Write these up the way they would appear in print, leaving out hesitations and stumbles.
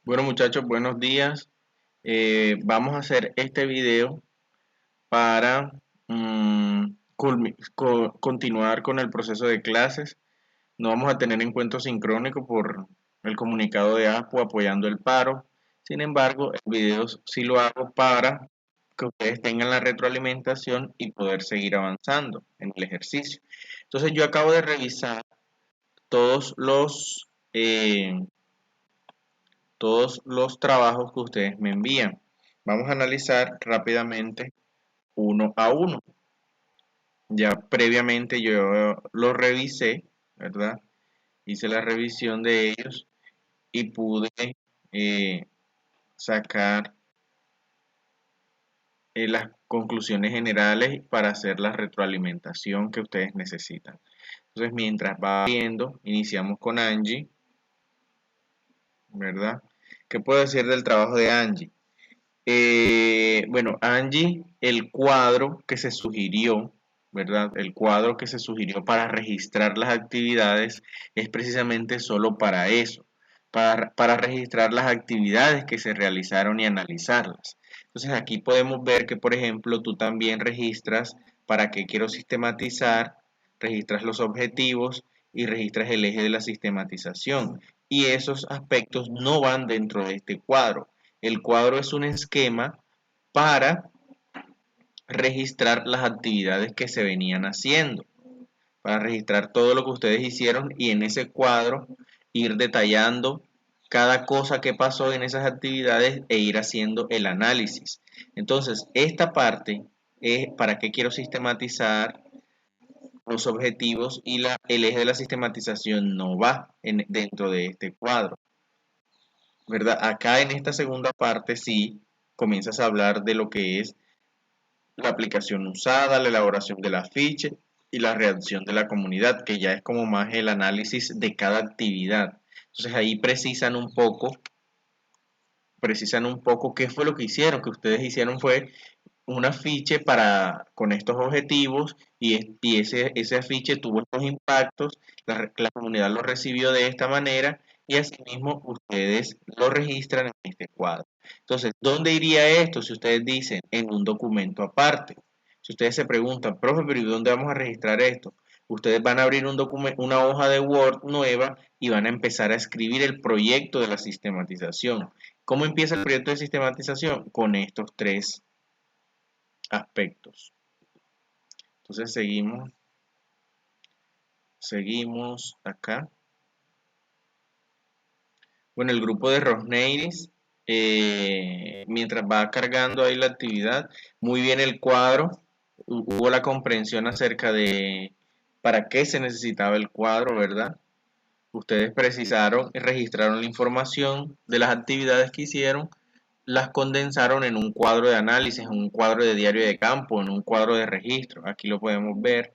Bueno muchachos, buenos días. Vamos a hacer este video para continuar con el proceso de clases. No vamos a tener encuentro sincrónico por el comunicado de ASPO apoyando el paro. Sin embargo, el video sí lo hago para que ustedes tengan la retroalimentación y poder seguir avanzando en el ejercicio. Entonces yo acabo de revisar todos los trabajos que ustedes me envían. Vamos a analizar rápidamente uno a uno. Ya previamente yo lo revisé, ¿verdad? Hice la revisión de ellos y pude eh, sacar las conclusiones generales para hacer la retroalimentación que ustedes necesitan. Entonces, mientras va viendo, iniciamos con Angie, ¿verdad? ¿Qué puedo decir del trabajo de Angie? Bueno, Angie, el cuadro que se sugirió, ¿verdad? El cuadro que se sugirió para registrar las actividades es precisamente solo para eso, para registrar las actividades que se realizaron y analizarlas. Entonces aquí podemos ver que, por ejemplo, tú también registras para qué quiero sistematizar, registras los objetivos y registras el eje de la sistematización. Y esos aspectos no van dentro de este cuadro. El cuadro es un esquema para registrar las actividades que se venían haciendo, para registrar todo lo que ustedes hicieron y en ese cuadro ir detallando cada cosa que pasó en esas actividades e ir haciendo el análisis. Entonces, esta parte es para qué quiero sistematizar los objetivos y el eje de la sistematización no va dentro de este cuadro. ¿Verdad? Acá en esta segunda parte sí comienzas a hablar de lo que es la aplicación usada, la elaboración del afiche y la reacción de la comunidad, que ya es como más el análisis de cada actividad. Entonces ahí precisan un poco qué fue lo que hicieron, que ustedes hicieron fue un afiche con estos objetivos y ese afiche tuvo estos impactos, la comunidad lo recibió de esta manera y asimismo ustedes lo registran en este cuadro. Entonces, ¿dónde iría esto? Si ustedes dicen en un documento aparte. Si ustedes se preguntan, profe, pero ¿y dónde vamos a registrar esto? Ustedes van a abrir una hoja de Word nueva y van a empezar a escribir el proyecto de la sistematización. ¿Cómo empieza el proyecto de sistematización? Con estos tres aspectos. Entonces seguimos acá. Bueno, el grupo de Rosneiris, mientras va cargando ahí la actividad, muy bien el cuadro, hubo la comprensión acerca de para qué se necesitaba el cuadro, ¿verdad? Ustedes precisaron y registraron la información de las actividades que hicieron, las condensaron en un cuadro de análisis, en un cuadro de diario de campo, en un cuadro de registro. Aquí lo podemos ver.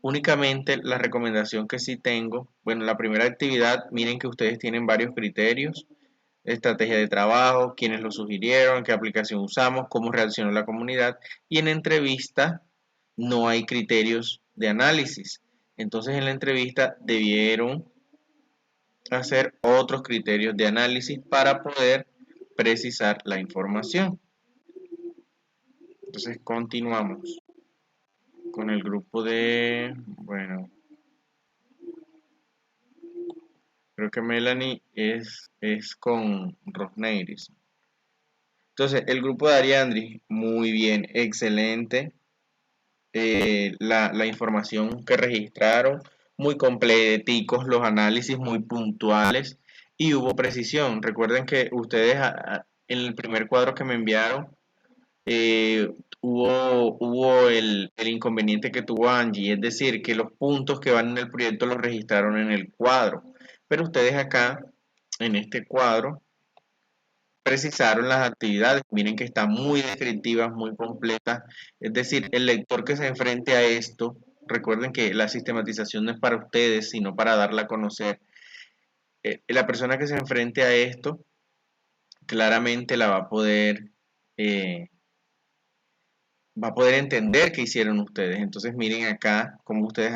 Únicamente la recomendación que sí tengo, bueno, la primera actividad, miren que ustedes tienen varios criterios, estrategia de trabajo, quiénes lo sugirieron, qué aplicación usamos, cómo reaccionó la comunidad y en entrevista no hay criterios de análisis. Entonces en la entrevista debieron hacer otros criterios de análisis para poder precisar la información. Entonces continuamos con el grupo de, bueno, creo que Melanie es con Rosneiris. Entonces, el grupo de Ariandri, muy bien, excelente. La información que registraron, muy completicos los análisis, muy puntuales y hubo precisión. Recuerden que ustedes en el primer cuadro que me enviaron, eh, hubo el inconveniente que tuvo Angie, es decir, que los puntos que van en el proyecto los registraron en el cuadro. Pero ustedes acá, en este cuadro, precisaron las actividades. Miren que están muy descriptivas, muy completas. Es decir, el lector que se enfrente a esto, recuerden que la sistematización no es para ustedes, sino para darla a conocer. La persona que se enfrente a esto, claramente eh, va a poder entender qué hicieron ustedes. Entonces miren acá cómo ustedes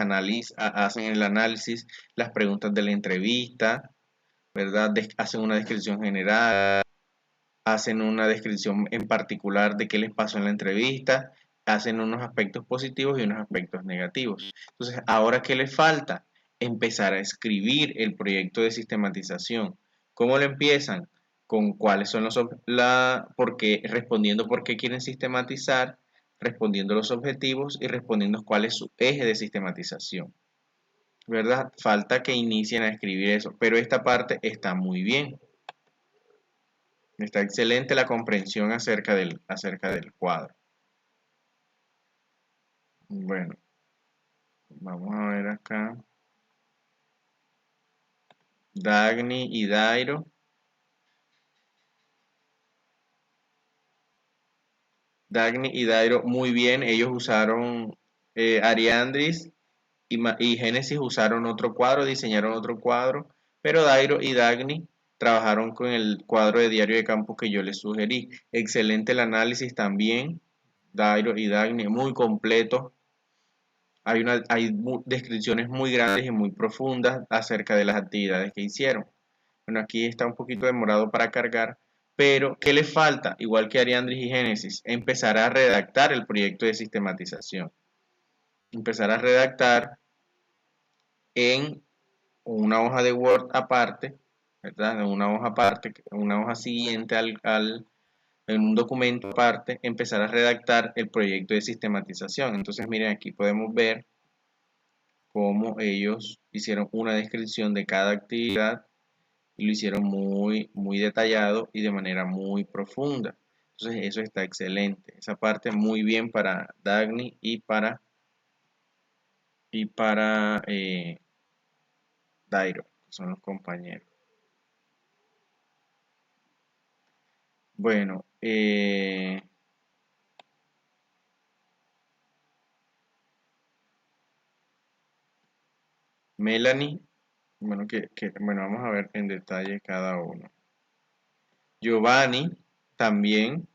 hacen el análisis, las preguntas de la entrevista, ¿verdad? Hacen una descripción general, hacen una descripción en particular de qué les pasó en la entrevista, hacen unos aspectos positivos y unos aspectos negativos. Entonces, ¿ahora qué les falta? Empezar a escribir el proyecto de sistematización. ¿Cómo lo empiezan? Con cuáles son respondiendo por qué quieren sistematizar, respondiendo los objetivos y respondiendo cuál es su eje de sistematización. ¿Verdad? Falta que inicien a escribir eso, pero esta parte está muy bien. Está excelente la comprensión acerca del cuadro. Bueno, vamos a ver acá. Dagny y Dairo. Dagny y Dairo, muy bien. Ellos usaron Ariandris y Génesis usaron otro cuadro, diseñaron otro cuadro, pero Dairo y Dagny trabajaron con el cuadro de diario de campo que yo les sugerí. Excelente el análisis también. Dairo y Dagny, muy completo. Hay descripciones muy grandes y muy profundas acerca de las actividades que hicieron. Bueno, aquí está un poquito demorado para cargar, pero ¿qué le falta? Igual que Ariandris y Génesis, empezar a redactar el proyecto de sistematización. Empezar a redactar en una hoja de Word aparte, ¿verdad? En una hoja aparte, una hoja siguiente en un documento aparte, empezar a redactar el proyecto de sistematización. Entonces, miren, aquí podemos ver cómo ellos hicieron una descripción de cada actividad y lo hicieron muy, muy detallado y de manera muy profunda. Entonces eso está excelente. Esa parte muy bien para Dagny y para Dairo, que son los compañeros. Bueno, Melanie, bueno, vamos a ver en detalle cada uno. Giovanni también.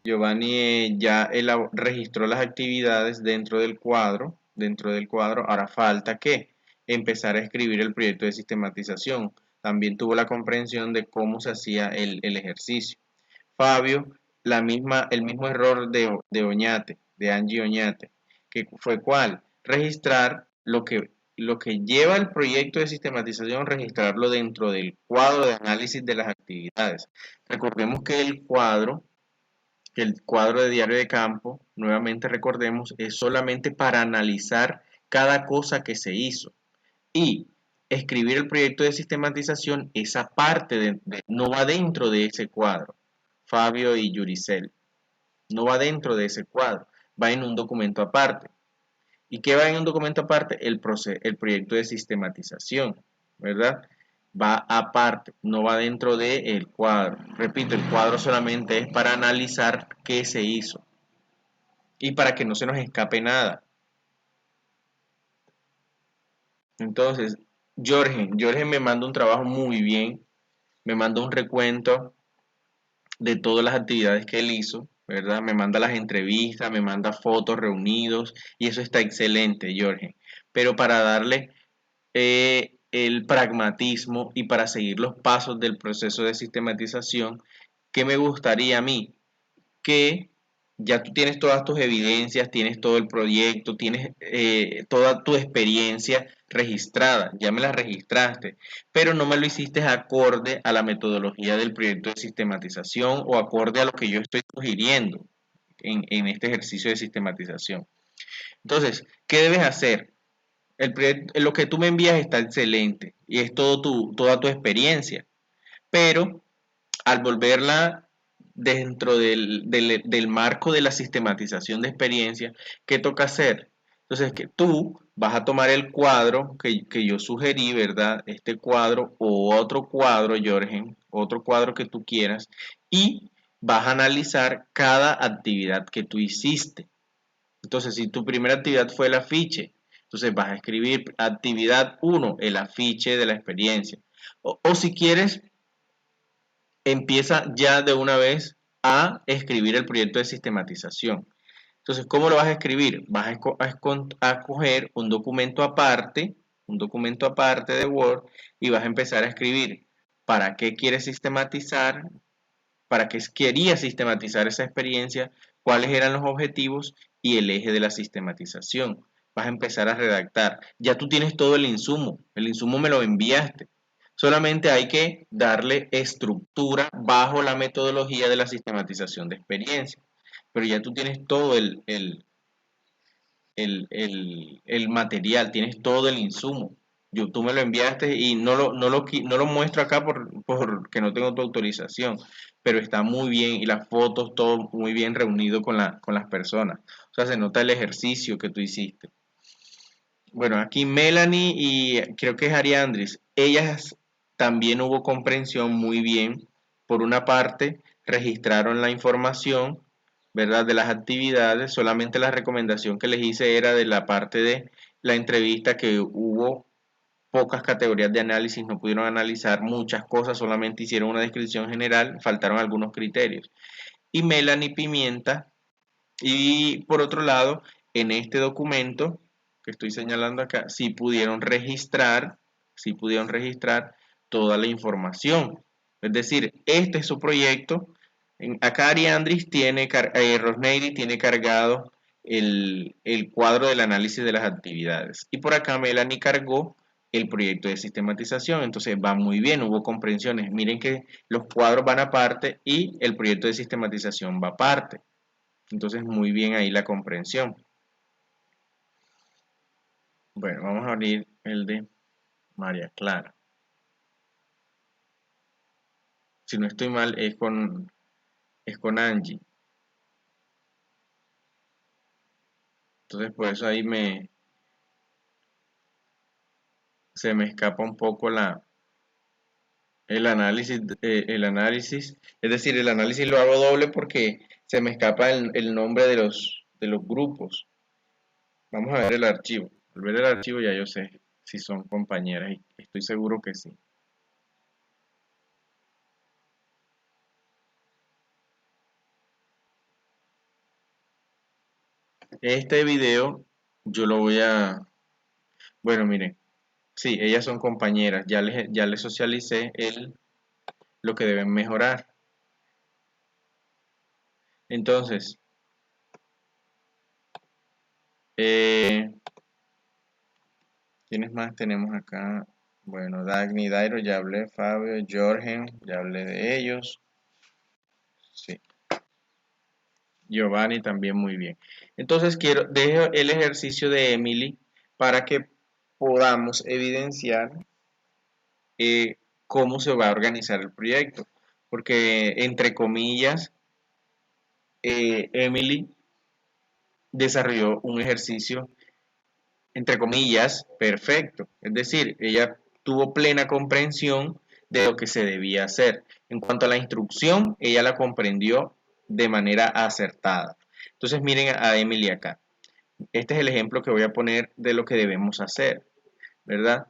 Giovanni ya registró las actividades dentro del cuadro. Ahora falta que empezar a escribir el proyecto de sistematización. También tuvo la comprensión de cómo se hacía el ejercicio. Fabio, el mismo error de Oñate, de Angie Oñate, que fue cuál, registrar lo que lleva el proyecto de sistematización, registrarlo dentro del cuadro de análisis de las actividades. Recordemos que el cuadro de diario de campo, nuevamente recordemos, es solamente para analizar cada cosa que se hizo. Y escribir el proyecto de sistematización, esa parte no va dentro de ese cuadro. Fabio y Yuricel, no va dentro de ese cuadro, va en un documento aparte. ¿Y qué va en un documento aparte? El proyecto de sistematización, ¿verdad? Va aparte, no va dentro del cuadro. Repito, el cuadro solamente es para analizar qué se hizo y para que no se nos escape nada. Entonces, Jorge me manda un trabajo muy bien, me manda un recuento de todas las actividades que él hizo, ¿verdad? Me manda las entrevistas, me manda fotos reunidos y eso está excelente, Jorge. Pero para darle el pragmatismo y para seguir los pasos del proceso de sistematización, ¿qué me gustaría a mí? Que ya tú tienes todas tus evidencias, tienes todo el proyecto, tienes toda tu experiencia registrada, ya me la registraste, pero no me lo hiciste acorde a la metodología del proyecto de sistematización o acorde a lo que yo estoy sugiriendo en este ejercicio de sistematización. Entonces, ¿qué debes hacer? Lo que tú me envías está excelente y es toda tu experiencia, pero al volverla dentro del marco de la sistematización de experiencia, ¿qué toca hacer? Entonces, que tú vas a tomar el cuadro que yo sugerí, ¿verdad? Este cuadro o otro cuadro, Jorgen, otro cuadro que tú quieras, y vas a analizar cada actividad que tú hiciste. Entonces, si tu primera actividad fue el afiche, entonces vas a escribir actividad 1, el afiche de la experiencia. O si quieres, empieza ya de una vez a escribir el proyecto de sistematización. Entonces, ¿cómo lo vas a escribir? Vas a coger un documento aparte de Word y vas a empezar a escribir para qué quiere sistematizar, para qué quería sistematizar esa experiencia, cuáles eran los objetivos y el eje de la sistematización. Vas a empezar a redactar. Ya tú tienes todo el insumo me lo enviaste. Solamente hay que darle estructura bajo la metodología de la sistematización de experiencia. Pero ya tú tienes todo el material, tienes todo el insumo. Tú me lo enviaste y no lo muestro acá porque no tengo tu autorización, pero está muy bien y las fotos, todo muy bien reunido con las personas. O sea, se nota el ejercicio que tú hiciste. Bueno, aquí Melanie y creo que es Ariandris, ellas también hubo comprensión muy bien. Por una parte, registraron la información, ¿verdad? De las actividades, solamente la recomendación que les hice era de la parte de la entrevista que hubo pocas categorías de análisis, no pudieron analizar muchas cosas, solamente hicieron una descripción general, faltaron algunos criterios. Y Melanie Pimienta, y por otro lado, en este documento que estoy señalando acá, sí pudieron registrar toda la información. Es decir, este es su proyecto. Acá Ariandris tiene, Rosneidy tiene cargado el cuadro del análisis de las actividades. Y por acá Melanie cargó el proyecto de sistematización. Entonces va muy bien, hubo comprensiones. Miren que los cuadros van aparte y el proyecto de sistematización va aparte. Entonces, muy bien ahí la comprensión. Bueno, vamos a abrir el de María Clara. Si no estoy mal, es con Angie. Entonces, por eso ahí se me escapa un poco el análisis. Es decir, el análisis lo hago doble porque se me escapa el nombre de los grupos. Vamos a ver el archivo. Al ver el archivo ya yo sé si son compañeras y estoy seguro que sí. Este video yo lo voy a... Bueno, miren, sí, ellas son compañeras. Ya les socialicé lo que deben mejorar. Entonces, eh, ¿quiénes más tenemos acá? Bueno, Dagny, Dairo, ya hablé, Fabio, Jorgen, ya hablé de ellos. Sí, Giovanni también muy bien. Entonces, dejo el ejercicio de Emily para que podamos evidenciar eh, cómo se va a organizar el proyecto. Porque, entre comillas, Emily desarrolló un ejercicio, entre comillas, perfecto. Es decir, ella tuvo plena comprensión de lo que se debía hacer. En cuanto a la instrucción, ella la comprendió de manera acertada. Entonces miren a Emily acá. Este es el ejemplo que voy a poner de lo que debemos hacer, ¿verdad?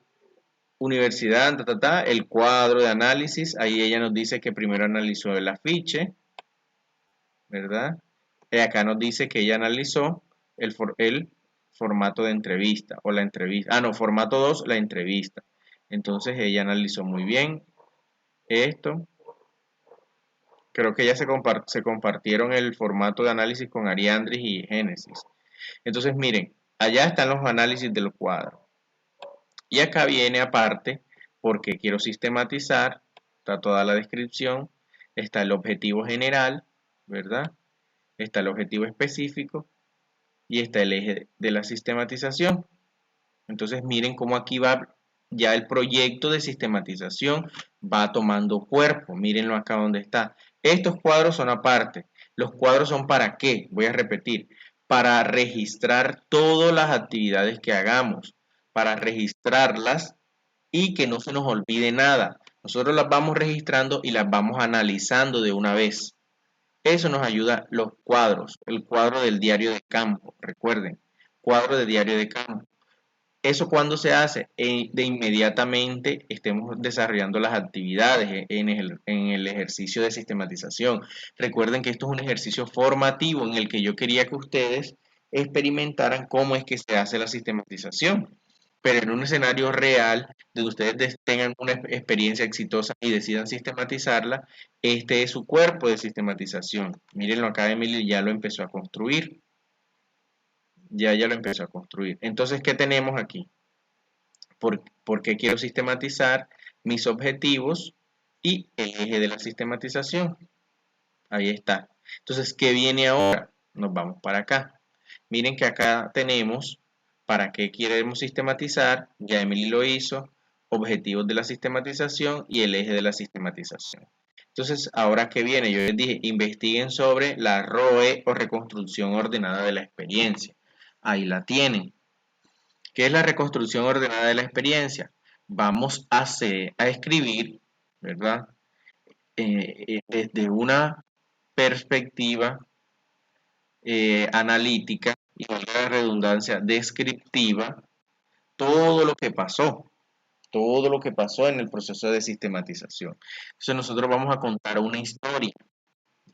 Universidad, el cuadro de análisis, ahí ella nos dice que primero analizó el afiche, ¿verdad? Y acá nos dice que ella analizó el formato de entrevista o la entrevista. Ah, no, formato 2 la entrevista. Entonces ella analizó muy bien esto. Creo que ya se compartieron el formato de análisis con Ariandris y Génesis. Entonces miren, allá están los análisis del cuadro. Y acá viene aparte, porque quiero sistematizar, está toda la descripción, está el objetivo general, ¿verdad? Está el objetivo específico y está el eje de la sistematización. Entonces miren cómo aquí va ya el proyecto de sistematización, va tomando cuerpo, mírenlo acá donde está. Estos cuadros son aparte. Los cuadros son para qué, voy a repetir, para registrar todas las actividades que hagamos, para registrarlas y que no se nos olvide nada. Nosotros las vamos registrando y las vamos analizando de una vez. Eso nos ayuda los cuadros, el cuadro del diario de campo, recuerden, cuadro de diario de campo. Eso cuando se hace, de inmediatamente estemos desarrollando las actividades en el ejercicio de sistematización. Recuerden que esto es un ejercicio formativo en el que yo quería que ustedes experimentaran cómo es que se hace la sistematización. pero en un escenario real, donde ustedes tengan una experiencia exitosa y decidan sistematizarla, este es su cuerpo de sistematización. Mírenlo acá, Emily ya lo empezó a construir. Ya lo empezó a construir. Entonces, ¿qué tenemos aquí? ¿Por qué quiero sistematizar mis objetivos y el eje de la sistematización? Ahí está. Entonces, ¿qué viene ahora? Nos vamos para acá. Miren que acá tenemos para qué queremos sistematizar. Ya Emily lo hizo. Objetivos de la sistematización y el eje de la sistematización. Entonces, ahora que viene, yo les dije, investiguen sobre la ROE o reconstrucción ordenada de la experiencia. Ahí la tienen. ¿Qué es la reconstrucción ordenada de la experiencia? Vamos a escribir, ¿verdad? Desde una perspectiva analítica y valga la redundancia descriptiva, todo lo que pasó, todo lo que pasó en el proceso de sistematización. Entonces nosotros vamos a contar una historia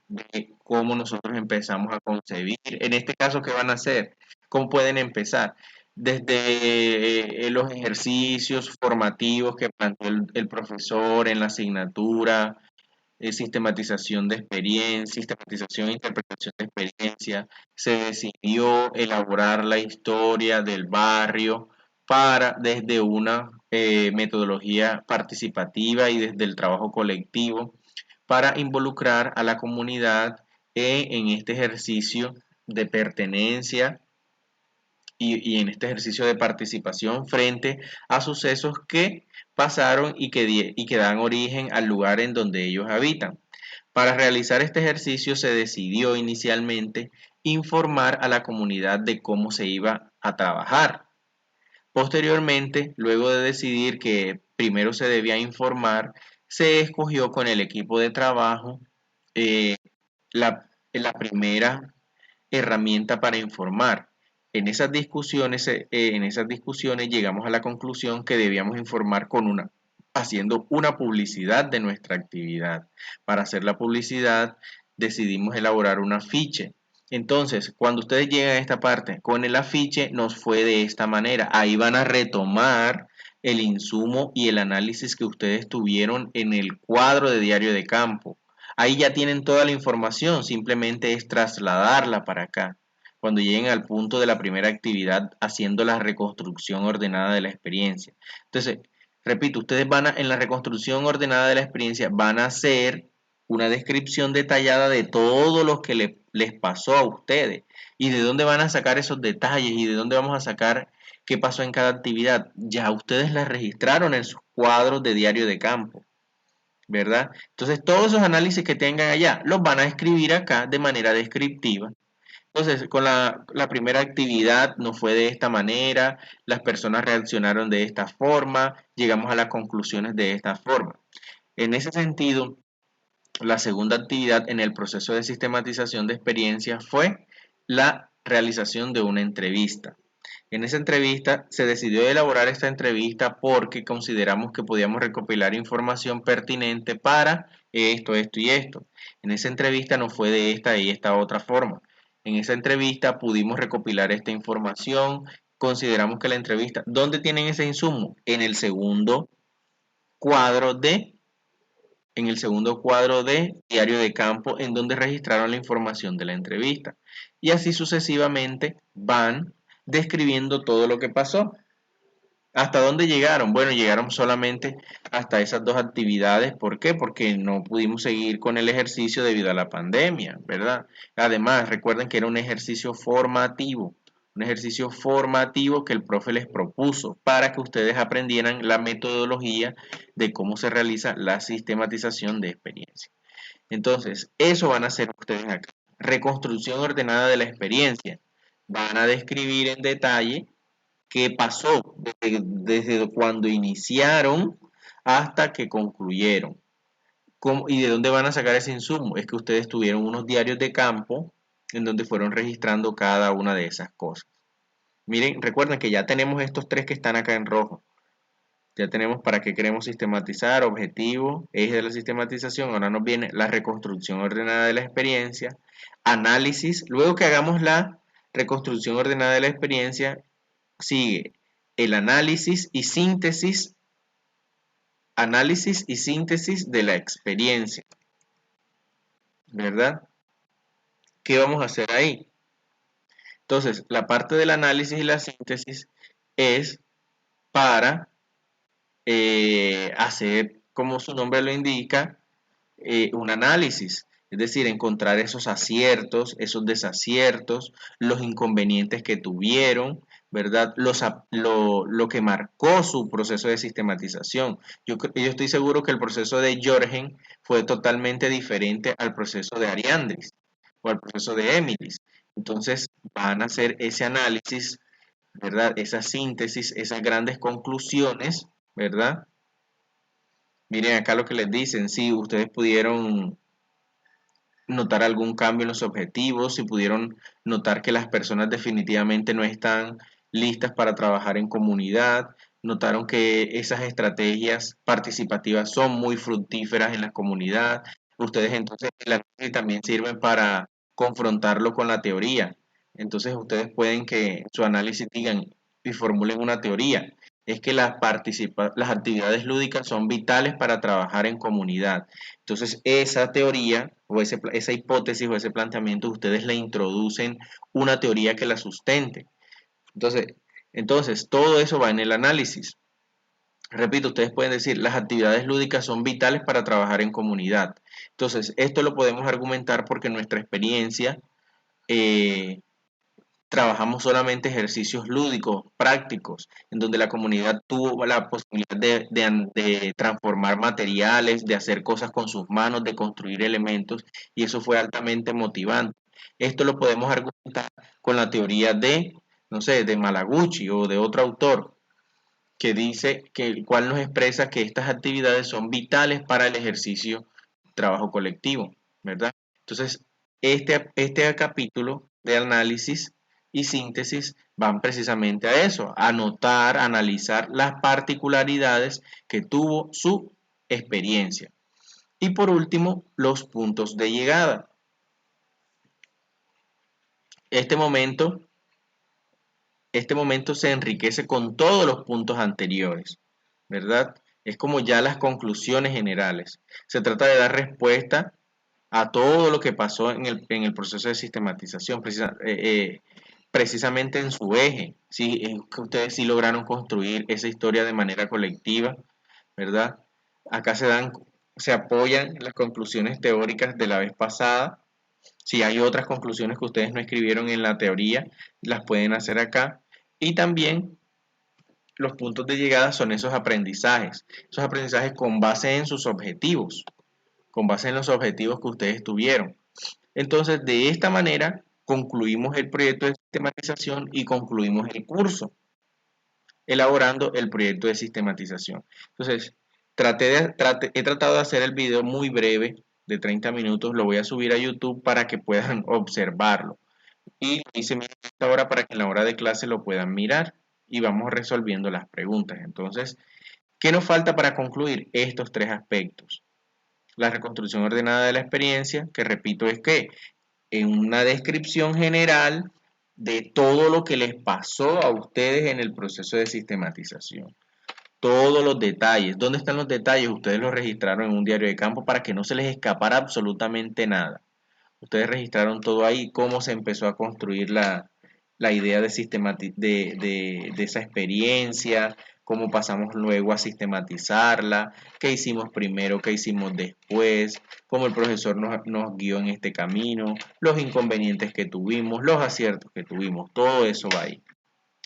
de cómo nosotros empezamos a concebir. En este caso, ¿qué van a hacer? ¿Cómo pueden empezar? Desde los ejercicios formativos que planteó el profesor en la asignatura, sistematización de experiencia, sistematización e interpretación de experiencia, se decidió elaborar la historia del barrio para desde una metodología participativa y desde el trabajo colectivo para involucrar a la comunidad en este ejercicio de pertenencia y en este ejercicio de participación frente a sucesos que pasaron y que dan origen al lugar en donde ellos habitan. Para realizar este ejercicio se decidió inicialmente informar a la comunidad de cómo se iba a trabajar. Posteriormente, luego de decidir que primero se debía informar, se escogió con el equipo de trabajo eh, la primera herramienta para informar. En esas discusiones llegamos a la conclusión que debíamos informar haciendo una publicidad de nuestra actividad. Para hacer la publicidad decidimos elaborar un afiche. Entonces, cuando ustedes llegan a esta parte, con el afiche nos fue de esta manera. Ahí van a retomar el insumo y el análisis que ustedes tuvieron en el cuadro de diario de campo. Ahí ya tienen toda la información, simplemente es trasladarla para acá. Cuando lleguen al punto de la primera actividad, haciendo la reconstrucción ordenada de la experiencia. Entonces, repito, ustedes en la reconstrucción ordenada de la experiencia, van a hacer una descripción detallada de todo lo que les pasó a ustedes y de dónde van a sacar esos detalles y de dónde vamos a sacar qué pasó en cada actividad. Ya ustedes la registraron en sus cuadros de diario de campo, ¿verdad? Entonces, todos esos análisis que tengan allá los van a escribir acá de manera descriptiva. Entonces, con la primera actividad nos fue de esta manera, las personas reaccionaron de esta forma, llegamos a las conclusiones de esta forma. En ese sentido, la segunda actividad en el proceso de sistematización de experiencias fue la realización de una entrevista. En esa entrevista se decidió elaborar esta entrevista porque consideramos que podíamos recopilar información pertinente para esto y esto. En esa entrevista nos fue de esta y esta otra forma. En esa entrevista pudimos recopilar esta información. Consideramos que la entrevista, ¿dónde tienen ese insumo? Cuadro de en el segundo cuadro de diario de campo en donde registraron la información de la entrevista. Y así sucesivamente van describiendo todo lo que pasó. ¿Hasta dónde llegaron? Bueno, llegaron solamente hasta esas dos actividades. ¿Por qué? Porque no pudimos seguir con el ejercicio debido a la pandemia, ¿verdad? Además, recuerden que era un ejercicio formativo que el profe les propuso para que ustedes aprendieran la metodología de cómo se realiza la sistematización de experiencia. Entonces, eso van a hacer ustedes acá. Reconstrucción ordenada de la experiencia. Van a describir en detalle qué pasó desde cuando iniciaron hasta que concluyeron. ¿Y de dónde van a sacar ese insumo? Es que ustedes tuvieron unos diarios de campo en donde fueron registrando cada una de esas cosas. Miren, recuerden que ya tenemos estos tres que están acá en rojo. Ya tenemos para qué queremos sistematizar, objetivo, eje de la sistematización. Ahora nos viene la reconstrucción ordenada de la experiencia, análisis. Luego que hagamos la reconstrucción ordenada de la experiencia, sigue el análisis y síntesis de la experiencia, ¿verdad? ¿Qué vamos a hacer ahí? Entonces, la parte del análisis y la síntesis es para hacer, como su nombre lo indica, un análisis, es decir, encontrar esos aciertos, esos desaciertos, los inconvenientes que tuvieron, ¿verdad? Lo que marcó su proceso de sistematización. Yo estoy seguro que el proceso de Jorgen fue totalmente diferente al proceso de Ariandris o al proceso de Emilis. Entonces van a hacer ese análisis, ¿verdad? Esa síntesis, esas grandes conclusiones, ¿verdad? Miren acá lo que les dicen, si ustedes pudieron notar algún cambio en los objetivos, si pudieron notar que las personas definitivamente no están listas para trabajar en comunidad, notaron que esas estrategias participativas son muy fructíferas en la comunidad. Ustedes entonces el análisis también sirven para confrontarlo con la teoría. Entonces ustedes pueden que en su análisis digan y formulen una teoría. Es que las actividades lúdicas son vitales para trabajar en comunidad. Entonces, esa teoría o esa hipótesis o ese planteamiento, ustedes le introducen una teoría que la sustente. Entonces, todo eso va en el análisis. Repito, ustedes pueden decir, las actividades lúdicas son vitales para trabajar en comunidad. Entonces, esto lo podemos argumentar porque en nuestra experiencia eh, trabajamos solamente ejercicios lúdicos, prácticos, en donde la comunidad tuvo la posibilidad de transformar materiales, de hacer cosas con sus manos, de construir elementos, y eso fue altamente motivante. Esto lo podemos argumentar con la teoría de, no sé, de Malaguchi o de otro autor, que dice que el cual nos expresa que estas actividades son vitales para el ejercicio trabajo colectivo, ¿verdad? Entonces, este capítulo de análisis y síntesis van precisamente a eso, a notar, a analizar las particularidades que tuvo su experiencia. Y por último, los puntos de llegada. Este momento, este momento se enriquece con todos los puntos anteriores, ¿verdad? Es como ya las conclusiones generales. Se trata de dar respuesta a todo lo que pasó en el proceso de sistematización, precisamente en su eje. Sí, que ustedes sí lograron construir esa historia de manera colectiva, ¿verdad? Acá se apoyan las conclusiones teóricas de la vez pasada. Si hay otras conclusiones que ustedes no escribieron en la teoría, las pueden hacer acá. Y también los puntos de llegada son esos aprendizajes con base en sus objetivos, con base en los objetivos que ustedes tuvieron. Entonces, de esta manera, concluimos el proyecto de sistematización y concluimos el curso, elaborando el proyecto de sistematización. Entonces, he tratado de hacer el video muy breve, de 30 minutos, lo voy a subir a YouTube para que puedan observarlo. Y lo hice en esta hora para que en la hora de clase lo puedan mirar y vamos resolviendo las preguntas. Entonces, ¿qué nos falta para concluir estos tres aspectos? La reconstrucción ordenada de la experiencia, que repito es que en una descripción general de todo lo que les pasó a ustedes en el proceso de sistematización. Todos los detalles. ¿Dónde están los detalles? Ustedes los registraron en un diario de campo para que no se les escapara absolutamente nada. Ustedes registraron todo ahí, cómo se empezó a construir la idea de esa experiencia, cómo pasamos luego a sistematizarla, qué hicimos primero, qué hicimos después, cómo el profesor nos guió en este camino, los inconvenientes que tuvimos, los aciertos que tuvimos, todo eso va ahí.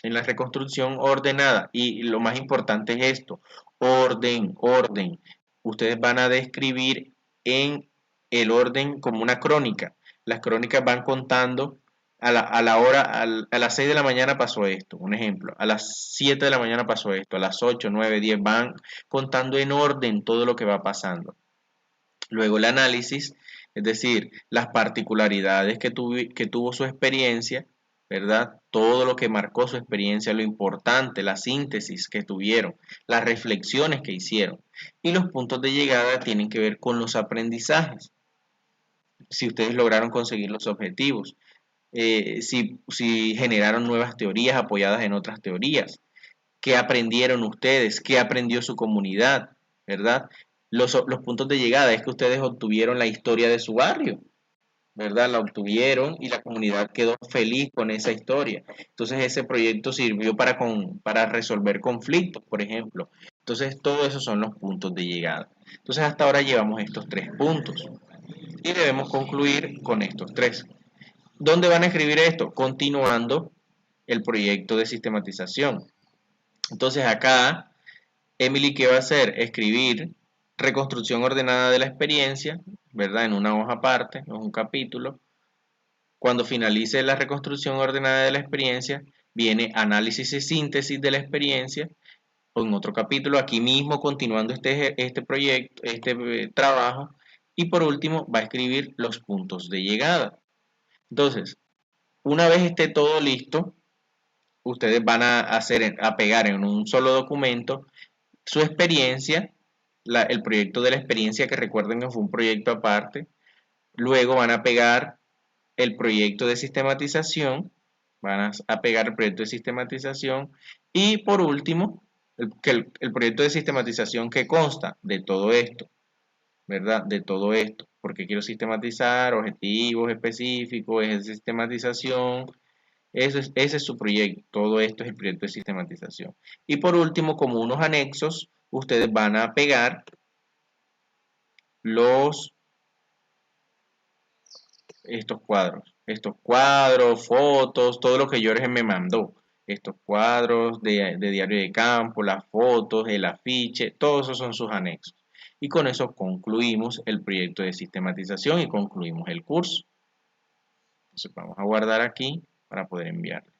En la reconstrucción ordenada, y lo más importante es esto, orden, orden. Ustedes van a describir en el orden como una crónica. Las crónicas van contando a la hora, a las 6 de la mañana pasó esto, un ejemplo, a las 7 de la mañana pasó esto, a las 8, 9, 10, van contando en orden todo lo que va pasando. Luego el análisis, es decir, las particularidades que tuvo su experiencia, ¿verdad? Todo lo que marcó su experiencia, lo importante, la síntesis que tuvieron, las reflexiones que hicieron. Y los puntos de llegada tienen que ver con los aprendizajes, si ustedes lograron conseguir los objetivos, si generaron nuevas teorías apoyadas en otras teorías. qué aprendieron ustedes, qué aprendió su comunidad, ¿verdad? Los puntos de llegada es que ustedes obtuvieron la historia de su barrio, ¿verdad? La obtuvieron y la comunidad quedó feliz con esa historia. Entonces ese proyecto sirvió para resolver conflictos, por ejemplo. Entonces todos esos son los puntos de llegada. Entonces hasta ahora llevamos estos 3 puntos y debemos concluir con estos 3. ¿Dónde van a escribir esto? Continuando el proyecto de sistematización. Entonces acá, Emily, ¿qué va a hacer? Escribir reconstrucción ordenada de la experiencia, ¿verdad? En una hoja aparte, en un capítulo. Cuando finalice la reconstrucción ordenada de la experiencia, viene análisis y síntesis de la experiencia, o en otro capítulo, aquí mismo, continuando este proyecto, trabajo. Y por último, va a escribir los puntos de llegada. Entonces, una vez esté todo listo, ustedes van a pegar en un solo documento su experiencia, el proyecto de la experiencia, que recuerden que fue un proyecto aparte. Luego van a pegar el proyecto de sistematización, a pegar el proyecto de sistematización. Y por último, el proyecto de sistematización que consta de todo esto, ¿verdad? De todo esto, porque quiero sistematizar objetivos específicos, ejes de sistematización. Ese es su proyecto, todo esto es el proyecto de sistematización. Y por último, como unos anexos, ustedes van a pegar estos cuadros, fotos, todo lo que Jorge me mandó. Estos cuadros de diario de campo, las fotos, el afiche, todos esos son sus anexos. Y con eso concluimos el proyecto de sistematización y concluimos el curso. Entonces vamos a guardar aquí para poder enviarlo.